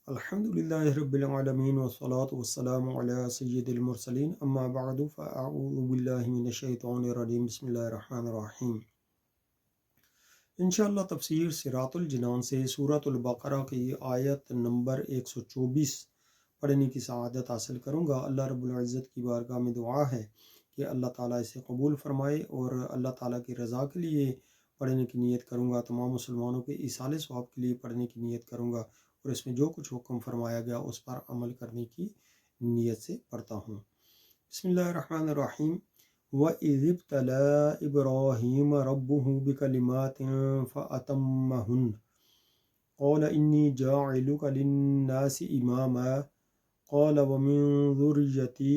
الحمد للہ رب العالمین والصلاة والسلام علی سید المرسلین اما بعد فاعوذ باللہ من الشیطان الرجیم بسم اللہ الرحمن الرحیم۔ انشاءاللہ تفسیر صراط الجنان سے سورۃ البقرہ کی آیت نمبر 124 پڑھنے کی سعادت حاصل کروں گا۔ اللہ رب العزت کی بارگاہ میں دعا ہے کہ اللہ تعالیٰ اسے قبول فرمائے، اور اللہ تعالیٰ کی رضا کے لیے پڑھنے کی نیت کروں گا، تمام مسلمانوں کے ایصال ثواب کے لیے پڑھنے کی نیت کروں گا، اور اس میں جو کچھ حکم فرمایا گیا اس پر عمل کرنے کی نیت سے پڑھتا ہوں۔ بسم اللہ الرحمن الرحیم۔ وَإِذِ ابْتَلَىٰ إِبْرَاهِيمَ رَبُّهُ بِكَلِمَاتٍ فَأَتَمَّهُنَّ قَالَ إِنِّي جَاعِلُكَ لِلنَّاسِ إِمَامًا قَالَ وَمِن ذُرِّيَّتِي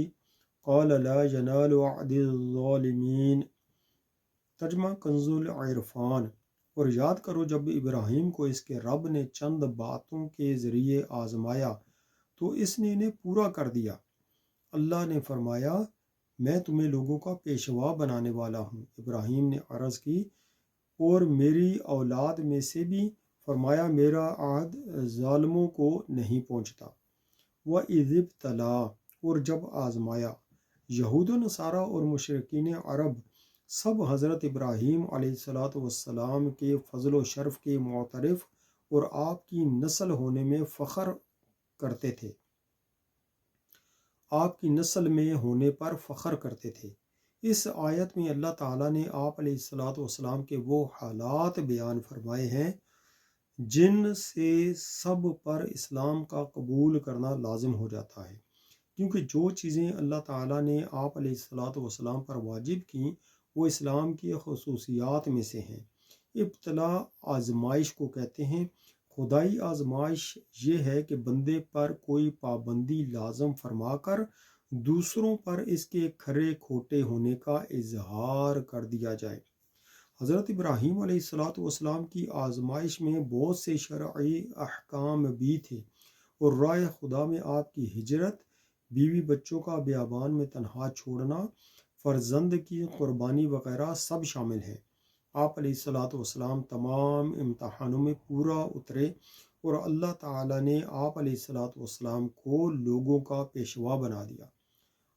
قَالَ لَا يَنَالُ عَهْدِي الظَّالِمِينَ۔ ترجمہ کنز العرفان۔ اور یاد کرو جب ابراہیم کو اس کے رب نے چند باتوں کے ذریعے آزمایا تو اس نے انہیں پورا کر دیا۔ اللہ نے فرمایا، میں تمہیں لوگوں کا پیشوا بنانے والا ہوں۔ ابراہیم نے عرض کی، اور میری اولاد میں سے بھی؟ فرمایا، میرا عہد ظالموں کو نہیں پہنچتا۔ وَإِذِ ابْتَلَىٰ، اور جب آزمایا۔ یہود و نصارہ اور مشرکین عرب سب حضرت ابراہیم علیہ السلام کے فضل و شرف کے معترف اور آپ کی نسل ہونے میں فخر کرتے تھے، آپ کی نسل میں ہونے پر فخر کرتے تھے۔ اس آیت میں اللہ تعالیٰ نے آپ علیہ السلام کے وہ حالات بیان فرمائے ہیں جن سے سب پر اسلام کا قبول کرنا لازم ہو جاتا ہے، کیونکہ جو چیزیں اللہ تعالیٰ نے آپ علیہ السلام پر واجب کیں وہ اسلام کی خصوصیات میں سے ہیں۔ ابتلا آزمائش کو کہتے ہیں۔ خدائی آزمائش یہ ہے کہ بندے پر کوئی پابندی لازم فرما کر دوسروں پر اس کے کھرے کھوٹے ہونے کا اظہار کر دیا جائے۔ حضرت ابراہیم علیہ السلام کی آزمائش میں بہت سے شرعی احکام بھی تھے، اور راہ خدا میں آپ کی ہجرت، بیوی بچوں کا بیابان میں تنہا چھوڑنا، فرزند کی قربانی وغیرہ سب شامل ہیں۔ آپ علیہ السلام تمام امتحانوں میں پورا اترے، اور اللہ تعالیٰ نے آپ علیہ السلام کو لوگوں کا پیشوا بنا دیا۔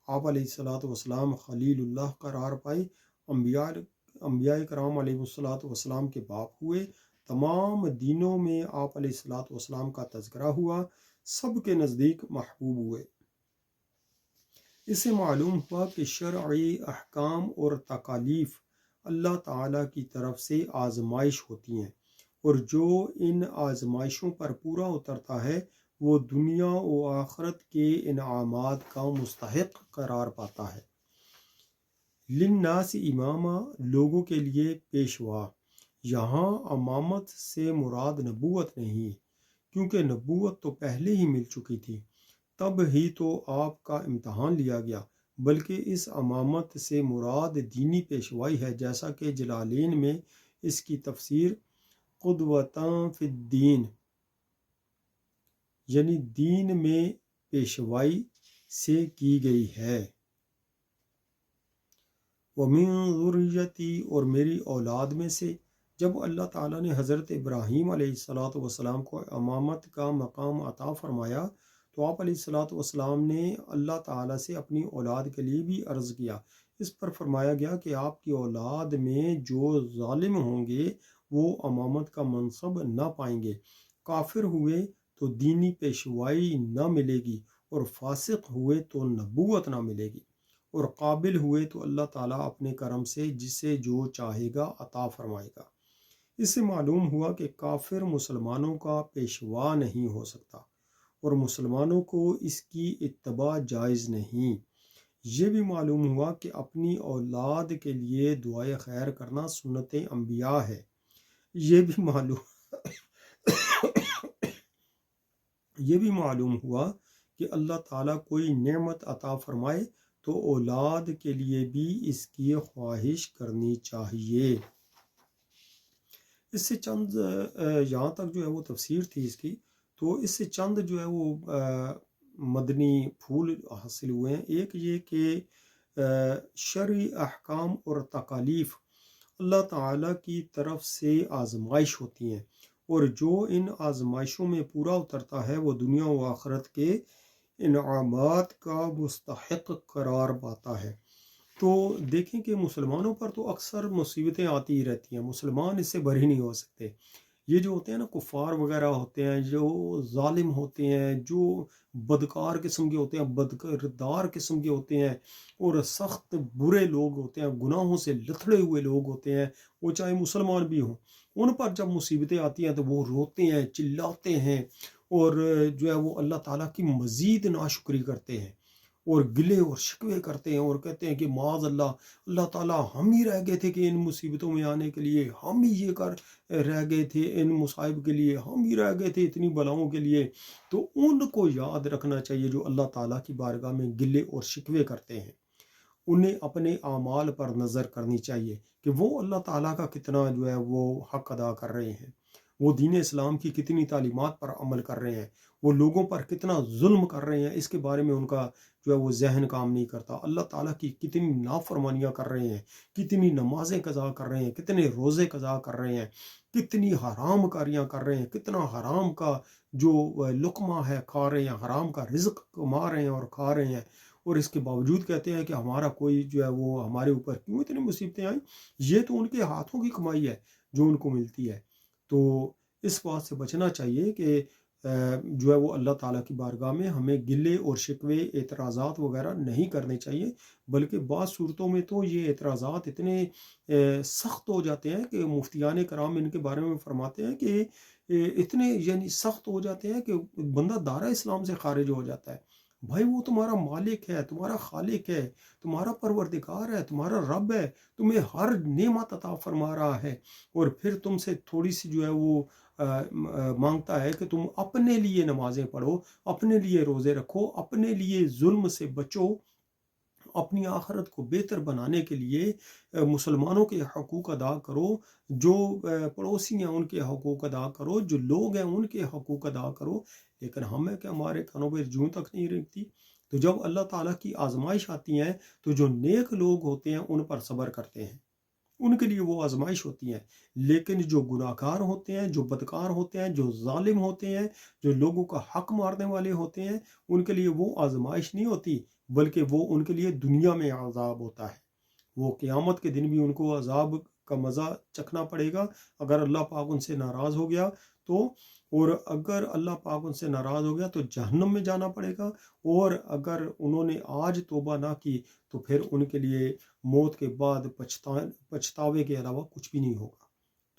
آپ علیہ السلام خلیل اللہ قرار پائے، انبیاء کرام علیہ السلام کے باپ ہوئے، تمام دینوں میں آپ علیہ السلام کا تذکرہ ہوا، سب کے نزدیک محبوب ہوئے۔ اس سے معلوم ہوا کہ شرعی احکام اور تکالیف اللہ تعالیٰ کی طرف سے آزمائش ہوتی ہیں، اور جو ان آزمائشوں پر پورا اترتا ہے وہ دنیا و آخرت کے انعامات کا مستحق قرار پاتا ہے۔ للناس امامہ، لوگوں کے لیے پیشوا۔ یہاں امامت سے مراد نبوت نہیں، کیونکہ نبوت تو پہلے ہی مل چکی تھی، تب ہی تو آپ کا امتحان لیا گیا، بلکہ اس امامت سے مراد دینی پیشوائی ہے، جیسا کہ جلالین میں اس کی تفسیر قدوۃ فی الدین، یعنی دین میں پیشوائی سے کی گئی ہے۔ وَمِن ذُرِّيَّتِي، اور میری اولاد میں سے۔ جب اللہ تعالیٰ نے حضرت ابراہیم علیہ السلام کو امامت کا مقام عطا فرمایا تو آپ علیہ السلام نے اللہ تعالیٰ سے اپنی اولاد کے لیے بھی عرض کیا۔ اس پر فرمایا گیا کہ آپ کی اولاد میں جو ظالم ہوں گے وہ امامت کا منصب نہ پائیں گے، کافر ہوئے تو دینی پیشوائی نہ ملے گی، اور فاسق ہوئے تو نبوت نہ ملے گی، اور قابل ہوئے تو اللہ تعالیٰ اپنے کرم سے جسے جو چاہے گا عطا فرمائے گا۔ اس سے معلوم ہوا کہ کافر مسلمانوں کا پیشوا نہیں ہو سکتا، اور مسلمانوں کو اس کی اتباع جائز نہیں۔ یہ بھی معلوم ہوا کہ اپنی اولاد کے لیے دعائے خیر کرنا سنت انبیاء ہے۔ یہ بھی معلوم ہوا کہ اللہ تعالیٰ کوئی نعمت عطا فرمائے تو اولاد کے لیے بھی اس کی خواہش کرنی چاہیے۔ اس سے چند یہاں تک جو ہے وہ تفسیر تھی اس کی، تو اس سے چند جو ہے وہ مدنی پھول حاصل ہوئے ہیں۔ ایک یہ کہ شرعی احکام اور تکالیف اللہ تعالیٰ کی طرف سے آزمائش ہوتی ہیں، اور جو ان آزمائشوں میں پورا اترتا ہے وہ دنیا و آخرت کے انعامات کا مستحق قرار پاتا ہے۔ تو دیکھیں کہ مسلمانوں پر تو اکثر مصیبتیں آتی ہی رہتی ہیں، مسلمان اس سے بری نہیں ہو سکتے۔ یہ جو ہوتے ہیں نا کفار وغیرہ ہوتے ہیں، جو ظالم ہوتے ہیں، جو بدکار قسم کے ہوتے ہیں، بدکردار قسم کے ہوتے ہیں، اور سخت برے لوگ ہوتے ہیں، گناہوں سے لتھڑے ہوئے لوگ ہوتے ہیں، وہ چاہے مسلمان بھی ہوں، ان پر جب مصیبتیں آتی ہیں تو وہ روتے ہیں، چلاتے ہیں، اور جو ہے وہ اللہ تعالیٰ کی مزید ناشکری کرتے ہیں، اور گلے اور شکوے کرتے ہیں، اور کہتے ہیں کہ معاذ اللہ، اللہ تعالیٰ ہم ہی رہ گئے تھے کہ ان مصیبتوں میں آنے کے لیے، ہم ہی یہ کر رہ گئے تھے ان مصائب کے لیے، ہم ہی رہ گئے تھے اتنی بلاؤں کے لیے۔ تو ان کو یاد رکھنا چاہیے جو اللہ تعالیٰ کی بارگاہ میں گلے اور شکوے کرتے ہیں، انہیں اپنے اعمال پر نظر کرنی چاہیے کہ وہ اللہ تعالیٰ کا کتنا جو ہے وہ حق ادا کر رہے ہیں، وہ دین اسلام کی کتنی تعلیمات پر عمل کر رہے ہیں، وہ لوگوں پر کتنا ظلم کر رہے ہیں، اس کے بارے میں ان کا جو ہے وہ ذہن کام نہیں کرتا۔ اللہ تعالیٰ کی کتنی نافرمانیاں کر رہے ہیں، کتنی نمازیں قضا کر رہے ہیں، کتنے روزے قضا کر رہے ہیں، کتنی حرام کاریاں کر رہے ہیں، کتنا حرام کا جو لقمہ ہے کھا رہے ہیں، حرام کا رزق کما رہے ہیں اور کھا رہے ہیں، اور اس کے باوجود کہتے ہیں کہ ہمارا کوئی جو ہے وہ ہمارے اوپر کیوں اتنی مصیبتیں آئیں، یہ تو ان کے ہاتھوں کی کمائی ہے جو ان کو ملتی ہے۔ تو اس بات سے بچنا چاہیے کہ جو ہے وہ اللہ تعالیٰ کی بارگاہ میں ہمیں گلے اور شکوے، اعتراضات وغیرہ نہیں کرنے چاہیے، بلکہ بعض صورتوں میں تو یہ اعتراضات اتنے سخت ہو جاتے ہیں کہ مفتیان کرام ان کے بارے میں فرماتے ہیں کہ اتنے یعنی سخت ہو جاتے ہیں کہ بندہ دائرہ اسلام سے خارج ہو جاتا ہے۔ بھائی وہ تمہارا مالک ہے، تمہارا خالق ہے، تمہارا پروردگار ہے، تمہارا رب ہے، تمہیں ہر نعمت عطا فرما رہا ہے، اور پھر تم سے تھوڑی سی جو ہے وہ مانگتا ہے کہ تم اپنے لیے نمازیں پڑھو، اپنے لیے روزے رکھو، اپنے لیے ظلم سے بچو، اپنی آخرت کو بہتر بنانے کے لیے مسلمانوں کے حقوق ادا کرو، جو پڑوسی ہیں ان کے حقوق ادا کرو، جو لوگ ہیں ان کے حقوق ادا کرو، لیکن ہمیں کہ ہمارے کانوں پہ جوں تک نہیں رکھتی۔ تو جب اللہ تعالیٰ کی آزمائش آتی ہیں تو جو نیک لوگ ہوتے ہیں ان پر صبر کرتے ہیں، ان کے لیے وہ آزمائش ہوتی ہے، لیکن جو گناہ گار ہوتے ہیں، جو بدکار ہوتے ہیں، جو ظالم ہوتے ہیں، جو لوگوں کا حق مارنے والے ہوتے ہیں، ان کے لیے وہ آزمائش نہیں ہوتی، بلکہ وہ ان کے لیے دنیا میں عذاب ہوتا ہے۔ وہ قیامت کے دن بھی ان کو عذاب کا مزہ چکھنا پڑے گا اگر اللہ پاک ان سے ناراض ہو گیا تو، اور اگر اللہ پاک ان سے ناراض ہو گیا تو جہنم میں جانا پڑے گا، اور اگر انہوں نے آج توبہ نہ کی تو پھر ان کے لیے موت کے بعد پچھتاوے کے علاوہ کچھ بھی نہیں ہوگا۔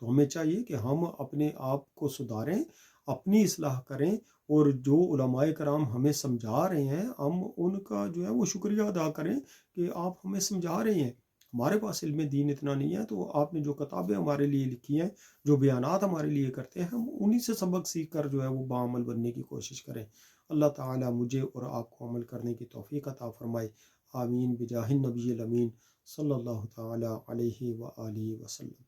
تو ہمیں چاہیے کہ ہم اپنے آپ کو سدھاریں، اپنی اصلاح کریں، اور جو علماء کرام ہمیں سمجھا رہے ہیں ہم ان کا جو ہے وہ شکریہ ادا کریں کہ آپ ہمیں سمجھا رہے ہیں۔ ہمارے پاس علم دین اتنا نہیں ہے، تو آپ نے جو کتابیں ہمارے لیے لکھی ہیں، جو بیانات ہمارے لیے کرتے ہیں، ہم انہی سے سبق سیکھ کر جو ہے وہ بعمل بننے کی کوشش کریں۔ اللہ تعالیٰ مجھے اور آپ کو عمل کرنے کی توفیق عطا فرمائے۔ آمین بجاہ النبی الامین صلی اللہ تعالیٰ علیہ وآلہ وسلم۔